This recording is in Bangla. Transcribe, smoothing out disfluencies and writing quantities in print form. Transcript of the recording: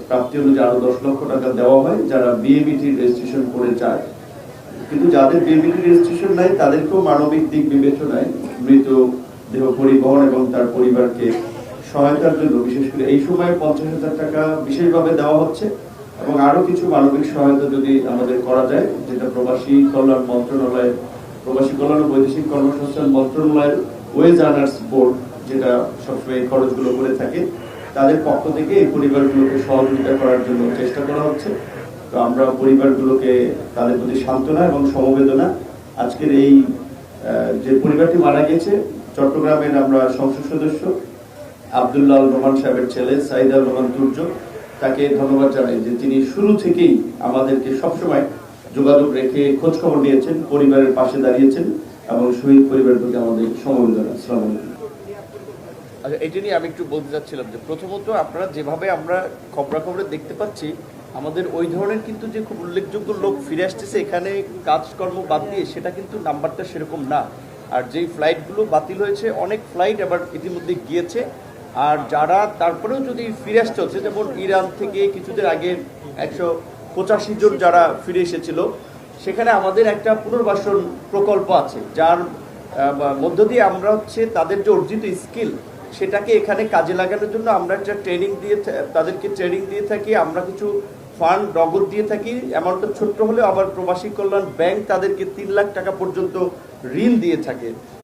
প্রাপ্তি অনুযায়ী আরো 10 লক্ষ টাকা দেওয়া হয় যারা বিএবিটি রেজিস্ট্রেশন করে চায়। কিন্তু যাদের বিএবিটি রেজিস্ট্রেশন নাই তাদেরকেও মানবিক দিক বিবেচনায় মৃত দেহ পরিবহন এবং তার পরিবারকে সহায়তার জন্য বিশেষ করে এই সময়ে 50,000 টাকা বিশেষভাবে দেওয়া হচ্ছে এবং আরো কিছু মানবিক সহায়তা যদি আমাদের করা যায়, যেটা প্রবাসী কল্যাণ মন্ত্রণালয়, প্রবাসী কল্যাণ ও বৈদেশিক কর্মসংস্থান মন্ত্রণালয়ের ওয়েজ আর্নার্স বোর্ড যেটা সবসময় এই খরচগুলো করে থাকে, তাদের পক্ষ থেকে এই পরিবারগুলোকে সহযোগিতা করার জন্য চেষ্টা করা হচ্ছে। তো আমরা পরিবারগুলোকে তাদের প্রতি সান্ত্বনা এবং সমবেদনা, আজকের এই যে পরিবারটি মারা গেছে চট্টগ্রামের আমরা সংসদ সদস্য আব্দুল্লাহ রহমান সাহেবের ছেলে সাইদুল রহমান তুর্য, তাকে ধন্যবাদ জানাই যে তিনি শুরু থেকেই আমাদেরকে সবসময় যোগাযোগ রেখে খোঁজ খবর নিয়েছেন, পরিবারের পাশে দাঁড়িয়েছেন এবং শহীদ পরিবারের প্রতি আমাদের সমবেদনা। আসসালামু আলাইকুম। আচ্ছা, এটা নিয়ে আমি একটু বলতে চাচ্ছিলাম যে প্রথমত আপনারা যেভাবে আমরা খবরাখবরে দেখতে পাচ্ছি আমাদের ওই ধরনের কিন্তু যে খুব উল্লেখযোগ্য লোক ফিরে আসতেছে এখানে কাজকর্ম বাদ দিয়ে, সেটা কিন্তু নাম্বারটা সেরকম না। আর যেই ফ্লাইটগুলো বাতিল হয়েছে অনেক ফ্লাইট আবার ইতিমধ্যে গিয়েছে, আর যারা তারপরেও যদি ফিরে আসতে হচ্ছে, যেমন ইরান থেকে কিছুদিন আগে 185 জন যারা ফিরে এসেছিল, সেখানে আমাদের একটা পুনর্বাসন প্রকল্প আছে যার মধ্য দিয়ে আমরা তাদের যে অর্জিত স্কিল সেটাকে এখানে কাজে লাগানোর জন্য আমরা একটা তাদেরকে ট্রেনিং দিয়ে থাকি। আমরা কিছু ফান্ড নগদ দিয়ে থাকি, অ্যামাউন্টটা ছোট্ট হলেও আবার প্রবাসী কল্যাণ ব্যাংক তাদেরকে 3 লাখ টাকা পর্যন্ত ঋণ দিয়ে থাকে।